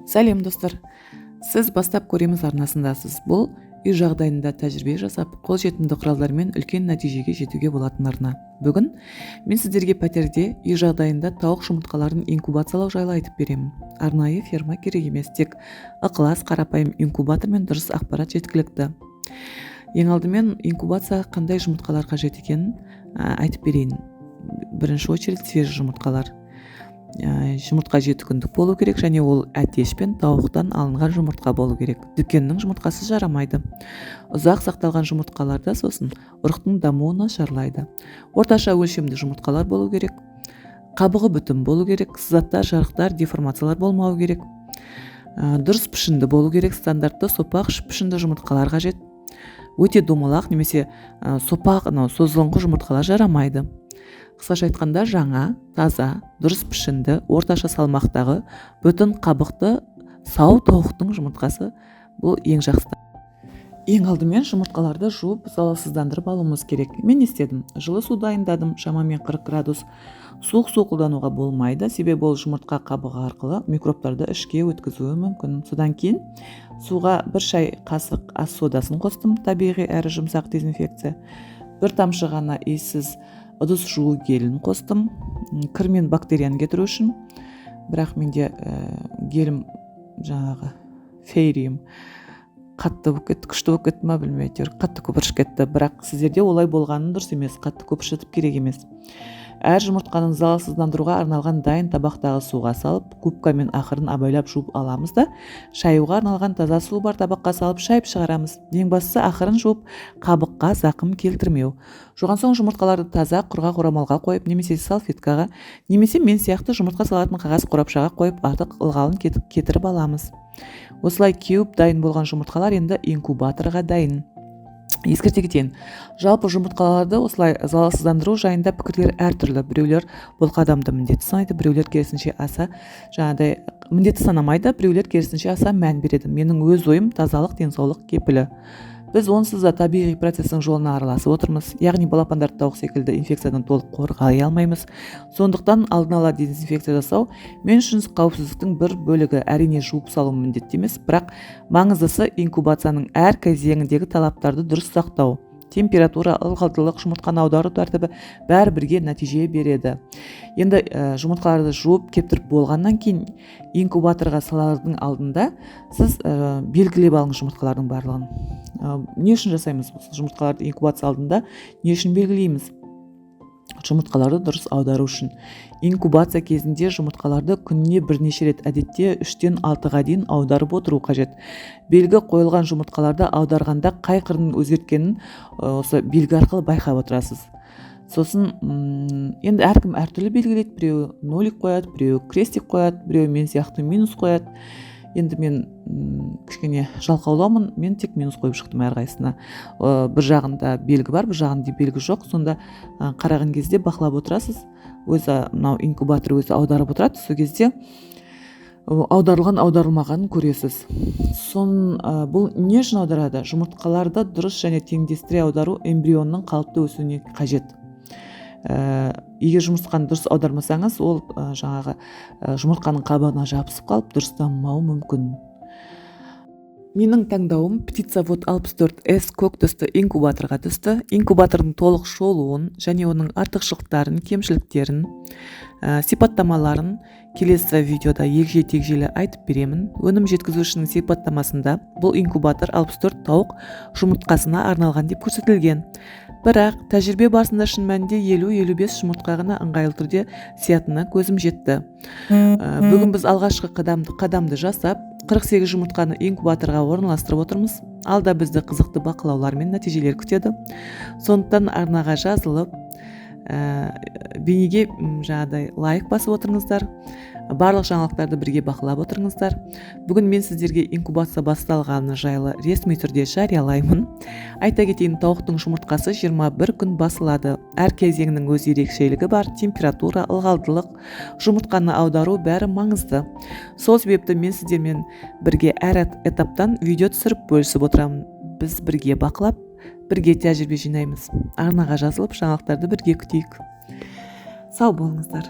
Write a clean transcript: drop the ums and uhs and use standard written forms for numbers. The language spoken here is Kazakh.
Сәлем достар, сіз бастап көреміз арнасындасыз. Бұл үй жағдайында тәжірибе жасап, қолжетімді құралдармен үлкен нәтижеге жетуге болатын арна. Бүгін мен сіздерге пәтерде үй жағдайында тауық жұмыртқаларын инкубациялау жайлы айтып беремін. Арнайы ферма керек емес, тек ықылас, қарапайым инкубатор мен дұрыс ақпарат жеткілікті. Ең алдымен инкубация қандай жұмыртқалар қажет екенін айтып берейін. Бірінші очередь свежий жұмыртқалар. Жұмыртқа 7 күндік болу керек, және ол әтеш пен тауықтан алынған жұмыртқа болу керек. Дүкеннің жұмыртқасы жарамайды. Ұзақ сақталған жұмыртқаларда сосын ұрықтың дамуына шарлайды. Орташа өлшемді жұмыртқалар болу керек. Қабығы бүтін болу керек, сызаттар, жарықтар, деформациялар болмау керек. Дұрыс пішінді болу керек, стандартты сопақ пішінді жұмыртқалар қажет. Өте домалақ немесе сопақ, созылыңқы жұмыртқалар жарамайды. Қысқаша айтқанда, жаңа, таза, дұрыс пішінді, орташа салмақтағы, бүтін қабықты, сау тауықтың жұмыртқасы бұл ең жақсы. Ең алдымен жұмыртқаларды жуып, залалсыздандырып алуымыз керек. Мен істедім. Жылы су дайындадым, шамамен 40 градус. Суық су қолдануға болмайды, себебі ол жұмыртқа қабығы арқылы микробтарды ішке өткізуі мүмкін. Содан кейін суға 1 шай қасық ас содасын қостым, табиғи әрі жұмсақ дезинфекция. 1 тамшы ғана иіссіз ыдыс жуу гелін қостым, кір мен бактерияны кетіру үшін. Бірақ менде гелім жаңағы фейриум қатты болып кетті, күшті болып кетті ма білмейді, қатты көп ішіп кетті. Бірақ сіздерде олай болғаны дұрыс емес, қатты көп ішіп керек емес. Әр жұмыртқаның залалсыздандыруға арналған дайын табақтағы суға салып, губкамен ақырын абайлап жуып аламыз да, шаюға арналған таза су бар табаққа салып шайып шығарамыз. Ең бастысы ақырын жуып, қабыққа зақым келтірмеу. Жуған соң жұмыртқаларды таза құрғақ орамалға қойып, немесе салфеткаға, немесе мен сияқты жұмыртқа салатын қағаз қорапшаға қойып, артық ылғалын кетіріп аламыз. Осылай кеуіп дайын болған жұмыртқалар енді инкубаторға дайын. Ескерте кетейін, жалпы жұмыртқаларды осылай залалсыздандыру жайында пікірлер әртүрлі. Біреулер бұл қадамды міндетті санайды, біреулер керісінше аса жаңағыдай міндетті санамайды, біреулер керісінше аса мән береді. Менің өз ойым тазалық, денсаулық кепілі. Біз онсыз да табиғи процестің жолына араласып отырмыз. Яғни балапандар тауық секілді инфекциядан толық қорғай алмаймыз. Сондықтан алдын ала дезинфекция жасау мен үшін қауіпсіздіктің бір бөлігі. Әрине жуып салу міндетті емес, бірақ маңыздысы инкубацияның әр кезеңіндегі талаптарды дұрыс сақтау. Температура, ылғалдылық, жұмыртқаны аудару тәртібі бәрі бірге нәтиже береді. Енді жұмыртқаларды жуып кептіріп болғаннан кейін инкубаторға салардың алдында сіз белгілеп алыңыз жұмыртқалардың барлығын. Не үшін жасаймыз жұмыртқаларды инкубация алдында? Не үшін белгілейміз? Жұмыртқаларды дұрыс аудару үшін. Инкубация кезінде жұмыртқаларды күніне бірнеше рет, әдетте 3-тен 6-ға дейін аударып отыру қажет. Белгі қойылған жұмыртқаларды аударғанда қай қырының өзгерткенін осы белгі арқылы байқап отырасыз. Сосын енді әркім әртүрлі белгілейді, біреу нолик қояды, біреу крестик қояды, біреу мен сияқты минус қояды. Енді мен кішкене жалқаулаумын, мен тек минус қойып шықтым әрқайсысына. Бір жағында белгі бар, бір жағында белгі жоқ. Сонда қараған кезде бақылап отырасыз. Өзі мынау инкубатор өзі аударып отырады. Сол кезде аударылған, аударылмағанын көресіз. Бұл не үшін аударады? Жұмыртқаларды дұрыс және теңдестіре аудару эмбрионның қалыпты өсуіне қажет. Егер жұмыртқаны дұрыс аудармасаңыз, ол жаңағы жұмыртқаның қабығына жабысып қалып, дұрыс дамымауы мүмкін. Менің таңдауым птицавод 64S көк түсті инкубаторға түсті. Инкубатордың толық шолуын және оның артықшылықтарын, кемшіліктерін, сипаттамаларын келесі видеода егжей-тегжейлі айтып беремін. Өнім жеткізушінің сипаттамасында бұл инкубатор 64 тауық жұмыртқасына арналған деп көрсетілген. Бірақ тәжірибе барысында шын мәнінде 50-55 жұмыртқа ғана ыңғайлы түрде сиятынына көзім жетті. Бүгін біз алғашқы қадамды жасап, 48 жұмыртқаны инкубаторға орналастырып отырмыз. Алда бізді қызықты бақылаулар мен нәтижелер күтеді. Сондықтан арнаға жазылып, бейнеге жаңағыдай лайк басып отырыңыздар. Барлық жаңалықтарды бірге бақылап отырыңыздар. Бүгін мен сіздерге инкубация басталғаны жайлы ресми түрде жариялаймын. Айта кетейін, тауықтың жұмыртқасы 21 күн басылады. Әр кезеңнің өз ерекшелігі бар. Температура, ылғалдылық, жұмыртқаны аудару бәрі маңызды. Сол себепті мен сіздермен бірге әр этаптан видео түсіріп бөлісіп отырамын. Біз бірге бақылап, бірге тәжірибе жинаймыз. Арнаға жазылып, жаңалықтарды бірге күтейік. Сау болыңыздар.